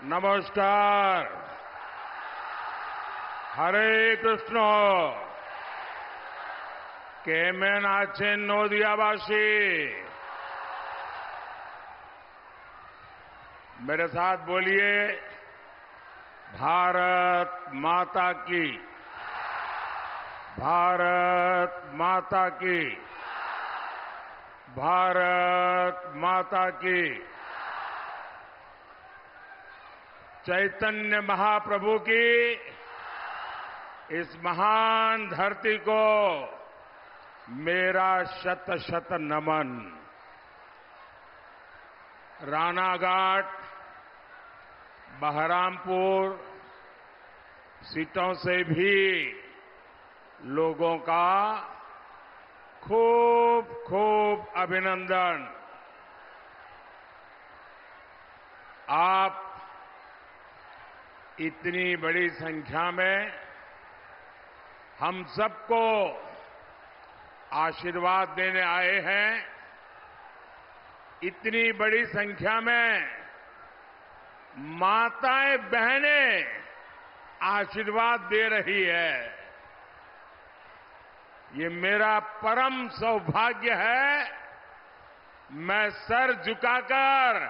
नमस्कार। हरे कृष्ण। केमेन आছেন नदियाबासी? मेरे साथ बोलिए, भारत माता की, भारत माता की, भारत माता की। चैतन्य महाप्रभु की इस महान धरती को मेरा शत शत नमन। रानाघाट, बहरामपुर सीटों से भी लोगों का खूब खूब अभिनंदन। आप इतनी बड़ी संख्या में हम सबको आशीर्वाद देने आए हैं। इतनी बड़ी संख्या में माताएं बहनें आशीर्वाद दे रही है। ये मेरा परम सौभाग्य है। मैं सर झुकाकर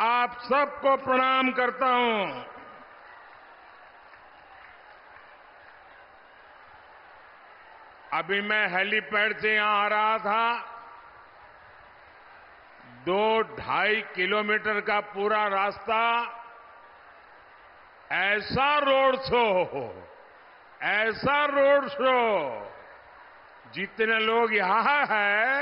आप सबको प्रणाम करता हूं। अभी मैं हेलीपैड से यहां आ रहा था। 2-2.5 किलोमीटर का पूरा रास्ता ऐसा रोड शो, जितने लोग यहां हैं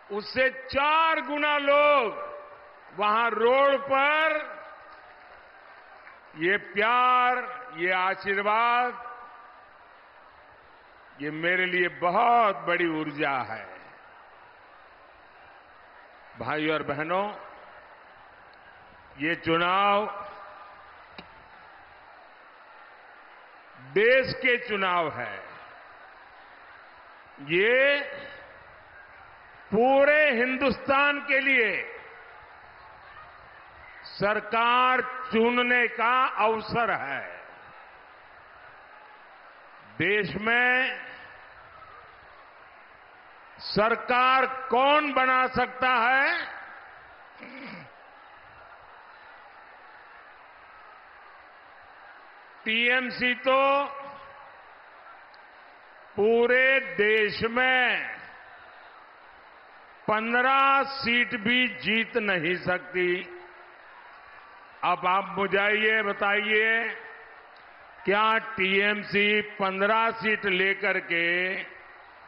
उससे 4 गुना लोग वहां रोड पर ये प्यार, ये आशीर्वाद, ये मेरे लिए बहुत बड़ी ऊर्जा है। भाइयों और बहनों, ये चुनाव देश के चुनाव है। ये पूरे हिंदुस्तान के लिए सरकार चुनने का अवसर है। देश में सरकार कौन बना सकता है? टीएमसी तो पूरे देश में 15 सीट भी जीत नहीं सकती। अब आप मुझे बताइए, क्या टीएमसी 15 सीट लेकर के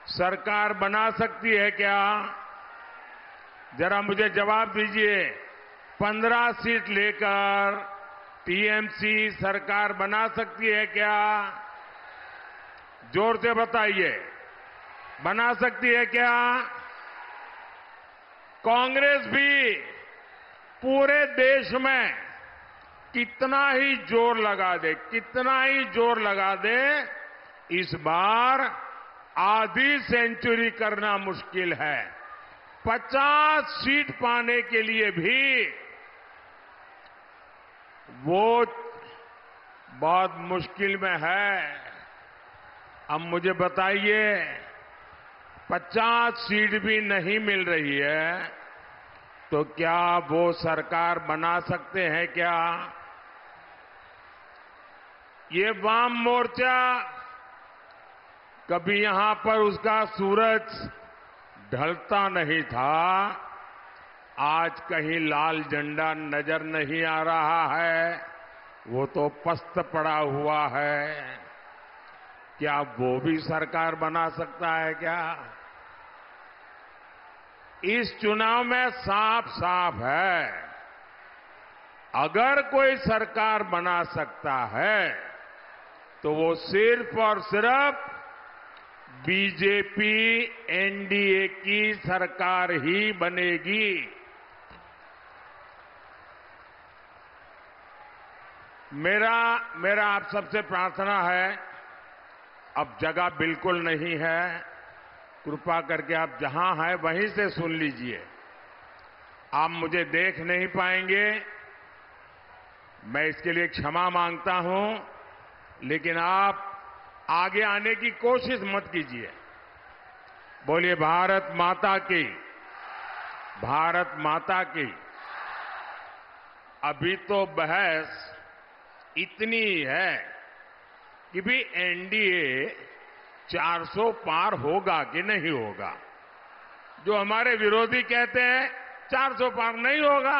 सरकार बना सकती है क्या? जरा मुझे जवाब दीजिए। 15 सीट लेकर टीएमसी सरकार बना सकती है क्या? जोर से बताइए, बना सकती है क्या? कांग्रेस भी पूरे देश में कितना ही जोर लगा दे, इस बार आधी सेंचुरी करना मुश्किल है। 50 सीट पाने के लिए भी वो बहुत मुश्किल में है। अब मुझे बताइए, 50 सीट भी नहीं मिल रही है तो क्या वो सरकार बना सकते हैं क्या? ये वाम मोर्चा कभी यहां पर उसका सूरज ढलता नहीं था। आज कहीं लाल झंडा नजर नहीं आ रहा है, वो तो पस्त पड़ा हुआ है। क्या वो भी सरकार बना सकता है क्या? इस चुनाव में साफ साफ है, अगर कोई सरकार बना सकता है तो वो सिर्फ और सिर्फ बीजेपी एनडीए की सरकार ही बनेगी। मेरा आप सबसे प्रार्थना है, अब जगह बिल्कुल नहीं है, कृपा करके आप जहां हैं वहीं से सुन लीजिए। आप मुझे देख नहीं पाएंगे, मैं इसके लिए क्षमा मांगता हूं, लेकिन आप आगे आने की कोशिश मत कीजिए। बोलिए भारत माता की, भारत माता की। अभी तो बहस इतनी है कि भी एनडीए 400 पार होगा कि नहीं होगा। जो हमारे विरोधी कहते हैं 400 पार नहीं होगा,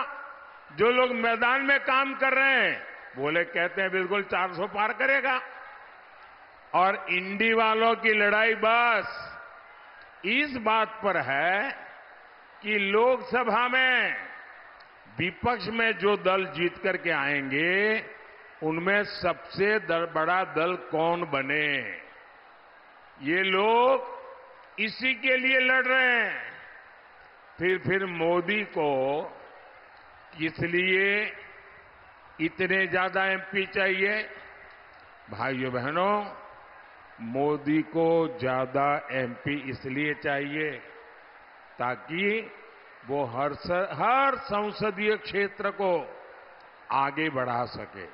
जो लोग मैदान में काम कर रहे हैं बोले कहते हैं बिल्कुल 400 पार करेगा। और इंडी वालों की लड़ाई बस इस बात पर है कि लोकसभा में विपक्ष में जो दल जीत करके आएंगे उनमें सबसे बड़ा दल कौन बने। ये लोग इसी के लिए लड़ रहे हैं। फिर मोदी को किस लिए इतने ज्यादा एमपी चाहिए? भाइयों बहनों, मोदी को ज्यादा एमपी इसलिए चाहिए ताकि वो हर संसदीय क्षेत्र को आगे बढ़ा सके।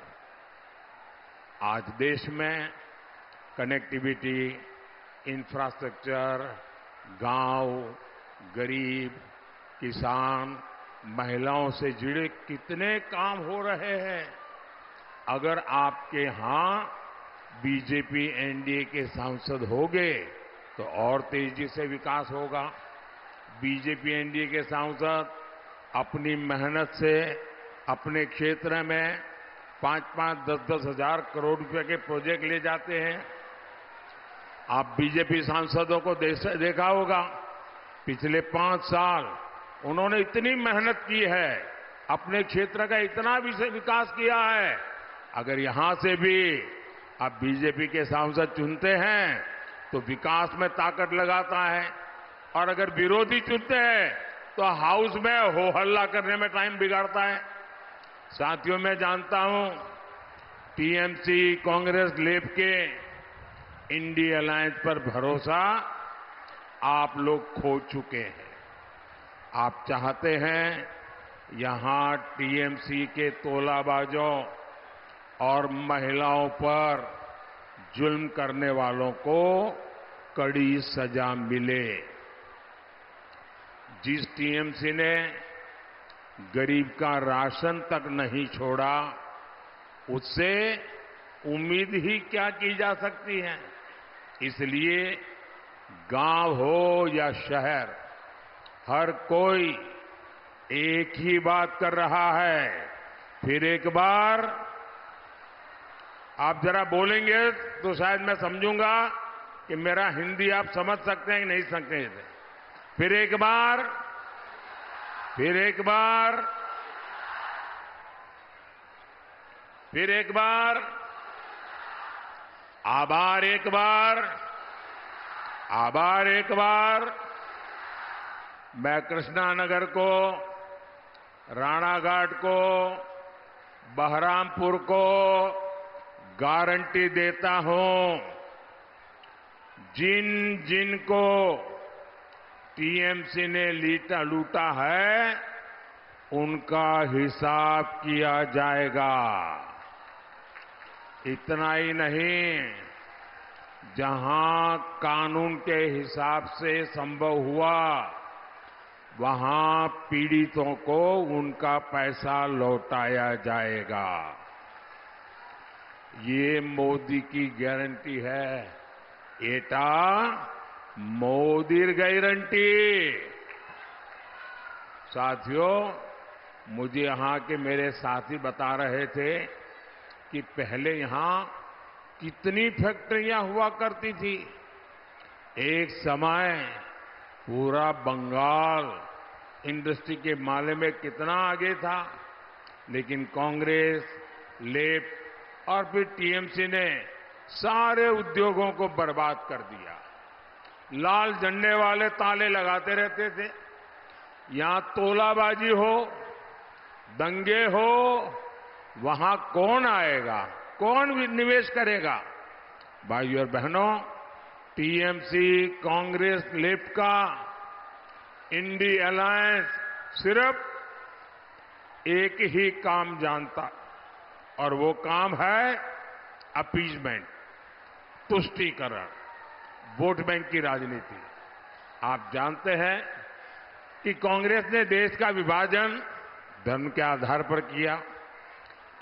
आज देश में कनेक्टिविटी, इंफ्रास्ट्रक्चर, गांव, गरीब, किसान, महिलाओं से जुड़े कितने काम हो रहे हैं। अगर आपके यहां बीजेपी एनडीए के सांसद होंगे तो और तेजी से विकास होगा। बीजेपी एनडीए के सांसद अपनी मेहनत से अपने क्षेत्र में 5-5, 10-10 हजार करोड़ रुपए के प्रोजेक्ट ले जाते हैं। आप बीजेपी सांसदों को देखा होगा, पिछले 5 साल उन्होंने इतनी मेहनत की है, अपने क्षेत्र का इतना विकास किया है। अगर यहां से भी आप बीजेपी के सांसद चुनते हैं तो विकास में ताकत लगाता है, और अगर विरोधी चुनते हैं तो हाउस में हो हल्ला करने में टाइम बिगाड़ता है। साथियों, मैं जानता हूं टीएमसी, कांग्रेस, लेफ्ट के इंडी अलायंस पर भरोसा आप लोग खो चुके हैं। आप चाहते हैं यहां टीएमसी के तोलाबाजों और महिलाओं पर जुल्म करने वालों को कड़ी सजा मिले। जिस टीएमसी ने गरीब का राशन तक नहीं छोड़ा, उससे उम्मीद ही क्या की जा सकती है। इसलिए गांव हो या शहर, हर कोई एक ही बात कर रहा है। फिर एक बार आप जरा बोलेंगे तो शायद मैं समझूंगा कि मेरा हिंदी आप समझ सकते हैं कि नहीं सकते हैं। फिर एक बार, फिर एक बार, फिर एक बार, आभार एक बार, आभार एक बार। मैं कृष्णानगर को, राणाघाट को, बहरामपुर को गारंटी देता हूं, जिन जिन को टीएमसी ने लूटा है उनका हिसाब किया जाएगा। इतना ही नहीं, जहां कानून के हिसाब से संभव हुआ वहां पीड़ितों को उनका पैसा लौटाया जाएगा। ये मोदी की गारंटी है। एटा मोदीर गारंटी। साथियों, मुझे यहां के मेरे साथी बता रहे थे कि पहले यहां कितनी फैक्ट्रियां हुआ करती थी। एक समय पूरा बंगाल इंडस्ट्री के मामले में कितना आगे था, लेकिन कांग्रेस, लेफ्ट और फिर टीएमसी ने सारे उद्योगों को बर्बाद कर दिया। लाल झंडे वाले ताले लगाते रहते थे। यहां तोलाबाजी हो, दंगे हो, वहां कौन आएगा, कौन निवेश करेगा? भाइयों और बहनों, टीएमसी, कांग्रेस, लेफ्ट का इंडी अलायंस सिर्फ एक ही काम जानता, और वो काम है अपीजमेंट, तुष्टीकरण, वोट बैंक की राजनीति। आप जानते हैं कि कांग्रेस ने देश का विभाजन धर्म के आधार पर किया।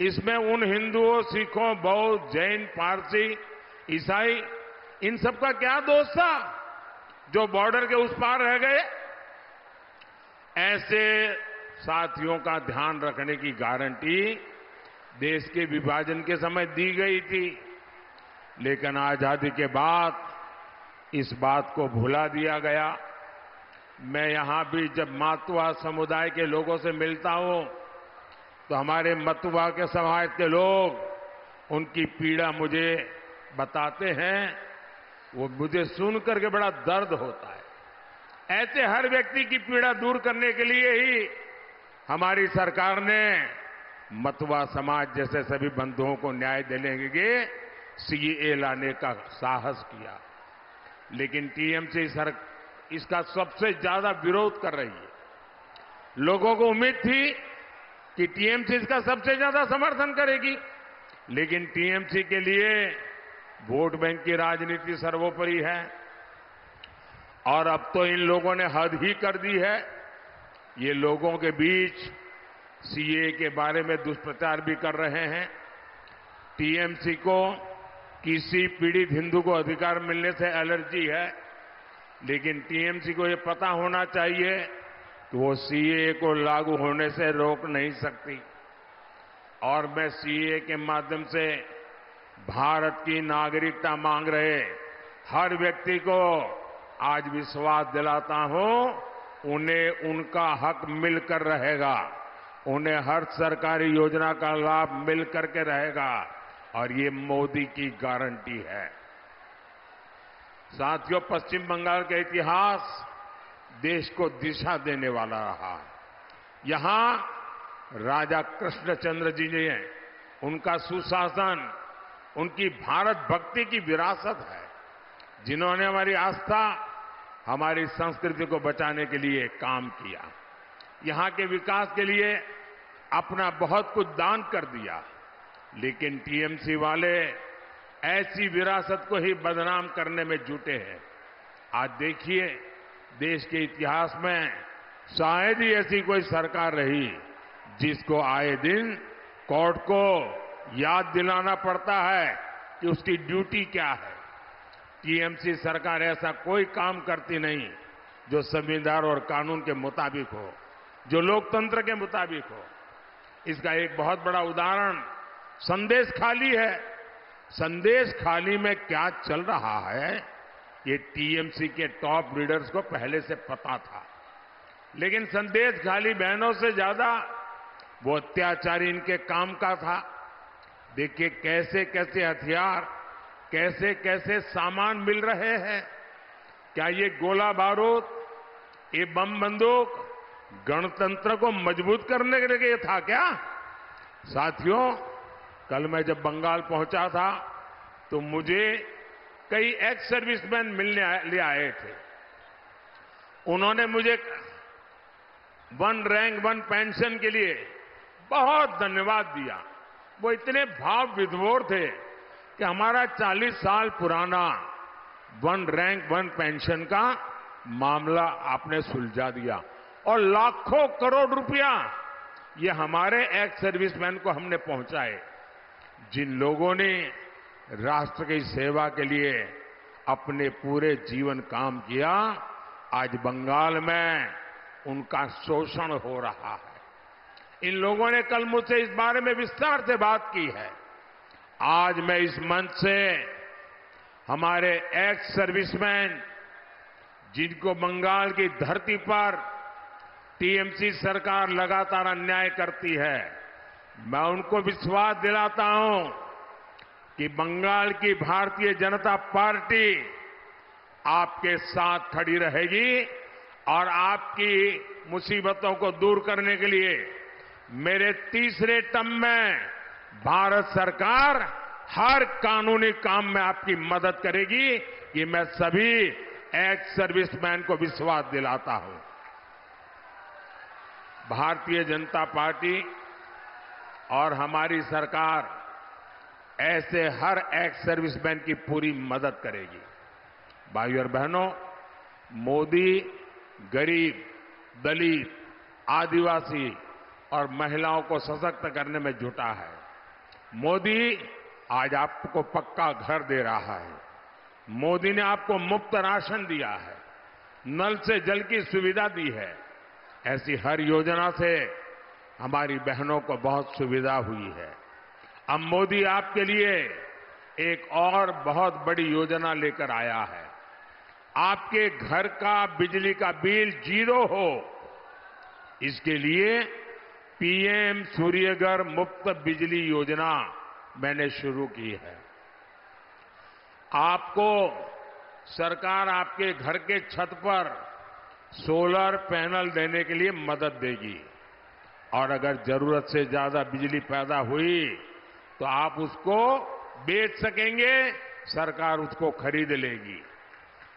इसमें उन हिंदुओं, सिखों, बौद्ध, जैन, पारसी, ईसाई, इन सबका क्या दोष था जो बॉर्डर के उस पार रह गए? ऐसे साथियों का ध्यान रखने की गारंटी देश के विभाजन के समय दी गई थी, लेकिन आजादी के बाद इस बात को भुला दिया गया। मैं यहां भी जब मातुआ समुदाय के लोगों से मिलता हूं तो हमारे मतुआ के समाज के लोग उनकी पीड़ा मुझे बताते हैं। वो मुझे सुन करके बड़ा दर्द होता है। ऐसे हर व्यक्ति की पीड़ा दूर करने के लिए ही हमारी सरकार ने मतुआ समाज जैसे सभी बंधुओं को न्याय देने के लिए सीएए लाने का साहस किया। लेकिन टीएमसी इसका सबसे ज्यादा विरोध कर रही है। लोगों को उम्मीद थी कि टीएमसी इसका सबसे ज्यादा समर्थन करेगी, लेकिन टीएमसी के लिए वोट बैंक की राजनीति सर्वोपरि है। और अब तो इन लोगों ने हद ही कर दी है। ये लोगों के बीच सीएए के बारे में दुष्प्रचार भी कर रहे हैं। टीएमसी को किसी पीड़ित हिंदू को अधिकार मिलने से एलर्जी है, लेकिन टीएमसी को ये पता होना चाहिए कि वो सीएए को लागू होने से रोक नहीं सकती। और मैं सीएए के माध्यम से भारत की नागरिकता मांग रहे हर व्यक्ति को आज विश्वास दिलाता हूं, उन्हें उनका हक मिलकर रहेगा। उन्हें हर सरकारी योजना का लाभ मिल करके रहेगा, और ये मोदी की गारंटी है। साथियों, पश्चिम बंगाल का इतिहास देश को दिशा देने वाला रहा। यहां राजा कृष्णचंद्र जी ने, उनका सुशासन, उनकी भारत भक्ति की विरासत है, जिन्होंने हमारी आस्था, हमारी संस्कृति को बचाने के लिए काम किया। यहां के विकास के लिए अपना बहुत कुछ दान कर दिया। लेकिन टीएमसी वाले ऐसी विरासत को ही बदनाम करने में जुटे हैं। आज देखिए, देश के इतिहास में शायद ही ऐसी कोई सरकार रही जिसको आए दिन कोर्ट को याद दिलाना पड़ता है कि उसकी ड्यूटी क्या है। टीएमसी सरकार ऐसा कोई काम करती नहीं जो संविधान और कानून के मुताबिक हो, जो लोकतंत्र के मुताबिक हो। इसका एक बहुत बड़ा उदाहरण संदेश खाली है। संदेश खाली में क्या चल रहा है, ये टीएमसी के टॉप लीडर्स को पहले से पता था। लेकिन संदेश खाली बहनों से ज्यादा वो अत्याचारी इनके काम का था। देखिए कैसे कैसे हथियार, कैसे कैसे सामान मिल रहे हैं। क्या ये गोला बारूद, ये बम बंदूक गणतंत्र को मजबूत करने के लिए था क्या? साथियों, कल मैं जब बंगाल पहुंचा था तो मुझे कई एक्स सर्विसमैन मिलने लिए आए थे। उन्होंने मुझे वन रैंक वन पेंशन के लिए बहुत धन्यवाद दिया। वो इतने भाव विभोर थे कि हमारा 40 साल पुराना वन रैंक वन पेंशन का मामला आपने सुलझा दिया, और लाखों करोड़ रुपया ये हमारे एक्स सर्विसमैन को हमने पहुंचाए। जिन लोगों ने राष्ट्र की सेवा के लिए अपने पूरे जीवन काम किया, आज बंगाल में उनका शोषण हो रहा है। इन लोगों ने कल मुझसे इस बारे में विस्तार से बात की है। आज मैं इस मंच से हमारे एक्स सर्विसमैन, जिनको बंगाल की धरती पर टीएमसी सरकार लगातार अन्याय करती है, मैं उनको विश्वास दिलाता हूं कि बंगाल की भारतीय जनता पार्टी आपके साथ खड़ी रहेगी, और आपकी मुसीबतों को दूर करने के लिए मेरे तीसरे टर्म में भारत सरकार हर कानूनी काम में आपकी मदद करेगी। ये मैं सभी एक्स सर्विसमैन को विश्वास दिलाता हूं। भारतीय जनता पार्टी और हमारी सरकार ऐसे हर एक्स सर्विसमैन की पूरी मदद करेगी। भाइयों और बहनों, मोदी गरीब, दलित, आदिवासी और महिलाओं को सशक्त करने में जुटा है। मोदी आज आपको पक्का घर दे रहा है। मोदी ने आपको मुफ्त राशन दिया है, नल से जल की सुविधा दी है। ऐसी हर योजना से हमारी बहनों को बहुत सुविधा हुई है। अब मोदी आपके लिए एक और बहुत बड़ी योजना लेकर आया है। आपके घर का बिजली का बिल 0 हो, इसके लिए पीएम सूर्यघर मुफ्त बिजली योजना मैंने शुरू की है। आपको सरकार आपके घर के छत पर सोलर पैनल देने के लिए मदद देगी और अगर जरूरत से ज्यादा बिजली पैदा हुई तो आप उसको बेच सकेंगे, सरकार उसको खरीद लेगी।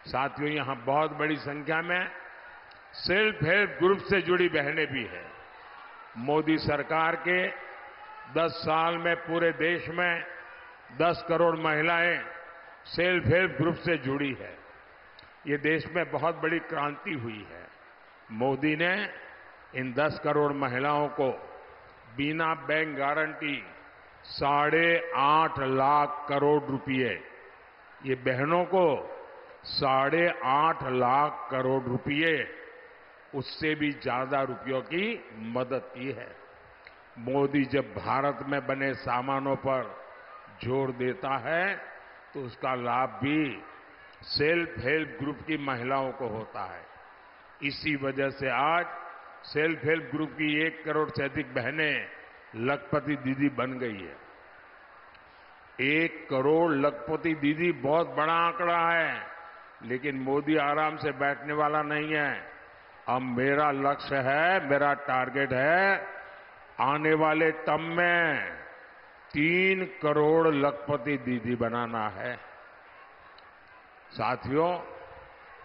साथियों, यहां बहुत बड़ी संख्या में सेल्फ हेल्प ग्रुप से जुड़ी बहनें भी हैं। मोदी सरकार के 10 साल में पूरे देश में 10 करोड़ महिलाएं सेल्फ हेल्प ग्रुप से जुड़ी है। ये देश में बहुत बड़ी क्रांति हुई है। मोदी ने इन 10 करोड़ महिलाओं को बिना बैंक गारंटी 8.5 लाख करोड़ रुपए, ये बहनों को 8.5 लाख करोड़ रुपए, उससे भी ज्यादा रुपयों की मदद की है। मोदी जब भारत में बने सामानों पर जोर देता है तो उसका लाभ भी सेल्फ हेल्प ग्रुप की महिलाओं को होता है। इसी वजह से आज सेल्फ हेल्प ग्रुप की 1 करोड़ से अधिक बहनें लखपति दीदी बन गई है। 1 करोड़ लखपति दीदी बहुत बड़ा आंकड़ा है, लेकिन मोदी आराम से बैठने वाला नहीं है। अब मेरा लक्ष्य है, मेरा टारगेट है, आने वाले टर्म में 3 करोड़ लखपति दीदी बनाना है। साथियों,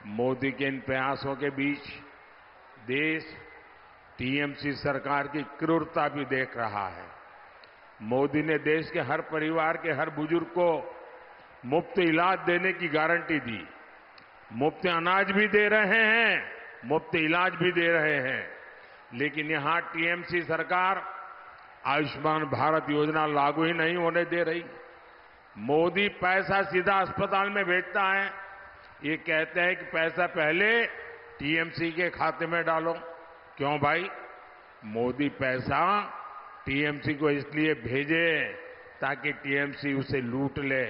मोदी के इन प्रयासों के बीच देश टीएमसी सरकार की क्रूरता भी देख रहा है। मोदी ने देश के हर परिवार के हर बुजुर्ग को मुफ्त इलाज देने की गारंटी दी। मुफ्त अनाज भी दे रहे हैं, मुफ्त इलाज भी दे रहे हैं। लेकिन यहां टीएमसी सरकार आयुष्मान भारत योजना लागू ही नहीं होने दे रही। मोदी पैसा सीधा अस्पताल में भेजता है। ये कहते हैं कि पैसा पहले टीएमसी के खाते में डालो। क्यों भाई? मोदी पैसा टीएमसी को इसलिए भेजे ताकि टीएमसी उसे लूट ले।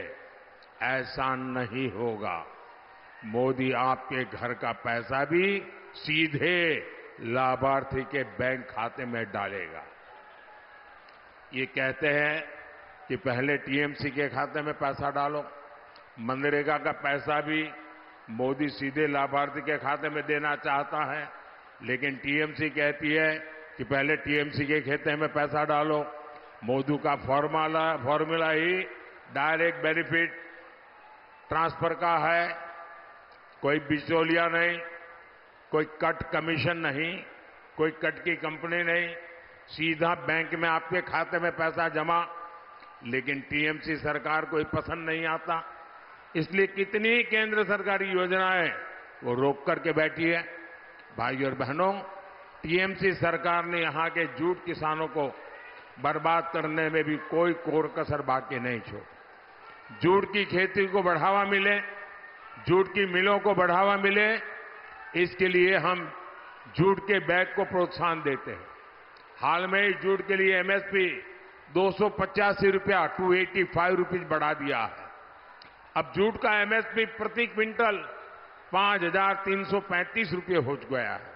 ऐसा नहीं होगा। मोदी आपके घर का पैसा भी सीधे लाभार्थी के बैंक खाते में डालेगा। ये कहते हैं कि पहले टीएमसी के खाते में पैसा डालो। मनरेगा का पैसा भी मोदी सीधे लाभार्थी के खाते में देना चाहता है, लेकिन टीएमसी कहती है कि पहले टीएमसी के खाते में पैसा डालो। मोदी का फॉर्मूला ही डायरेक्ट बेनिफिट ट्रांसफर का है। कोई बिचौलिया नहीं, कोई कट कमीशन नहीं, कोई कट की कंपनी नहीं, सीधा बैंक में आपके खाते में पैसा जमा। लेकिन टीएमसी सरकार को पसंद नहीं आता, इसलिए कितनी केंद्र सरकारी योजनाएं वो रोक करके बैठी है। भाइयों और बहनों, टीएमसी सरकार ने यहां के जूट किसानों को बर्बाद करने में भी कोई कोर कसर बाकी नहीं छोड़ी। जूट की खेती को बढ़ावा मिले, जूट की मिलों को बढ़ावा मिले, इसके लिए हम जूट के बैग को प्रोत्साहन देते हैं। हाल में ही जूट के लिए एमएसपी 285 रुपया 285 रुपीज बढ़ा दिया है। अब जूट का एमएसपी प्रति क्विंटल 5,335 रुपये हो गया है।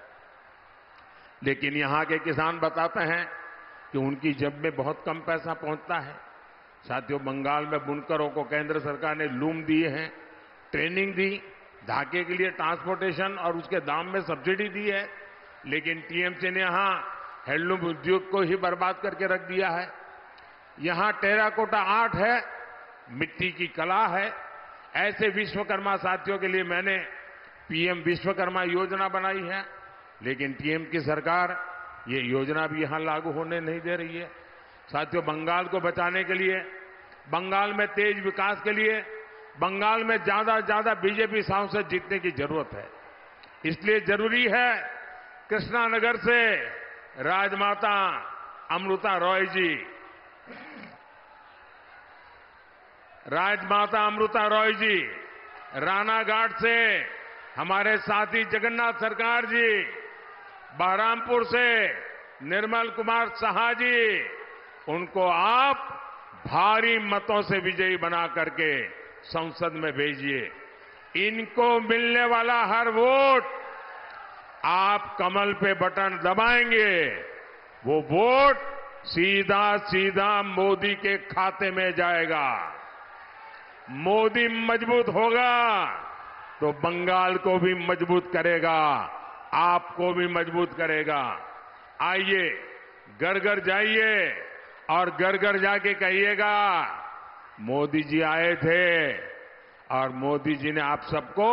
लेकिन यहां के किसान बताते हैं कि उनकी जेब में बहुत कम पैसा पहुंचता है। साथियों, बंगाल में बुनकरों को केंद्र सरकार ने लूम दिए हैं, ट्रेनिंग दी, धागे के लिए ट्रांसपोर्टेशन और उसके दाम में सब्सिडी दी है। लेकिन टीएमसी ने यहां हैंडलूम उद्योग को ही बर्बाद करके रख दिया है। यहां टेराकोटा आर्ट है, मिट्टी की कला है। ऐसे विश्वकर्मा साथियों के लिए मैंने पीएम विश्वकर्मा योजना बनाई है, लेकिन टीएम की सरकार ये योजना भी यहां लागू होने नहीं दे रही है। साथियों, बंगाल को बचाने के लिए, बंगाल में तेज विकास के लिए, बंगाल में ज्यादा से ज्यादा बीजेपी सांसद जीतने की जरूरत है। इसलिए जरूरी है कृष्णानगर से राजमाता अमृता रॉय जी, राजमाता अमृता रॉय जी, रानाघाट से हमारे साथी जगन्नाथ सरकार जी, बहरामपुर से निर्मल कुमार साहा जी, उनको आप भारी मतों से विजयी बना करके संसद में भेजिए। इनको मिलने वाला हर वोट आप कमल पे बटन दबाएंगे, वो वोट सीधा सीधा मोदी के खाते में जाएगा। मोदी मजबूत होगा तो बंगाल को भी मजबूत करेगा, आपको भी मजबूत करेगा। आइए, घर घर जाइए और घर घर जाके कहिएगा मोदी जी आए थे और मोदी जी ने आप सबको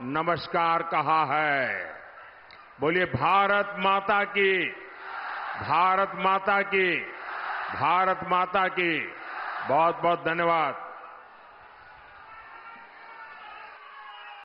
नमस्कार कहा है। बोलिए भारत माता की, भारत माता की, भारत माता की। बहुत बहुत धन्यवाद।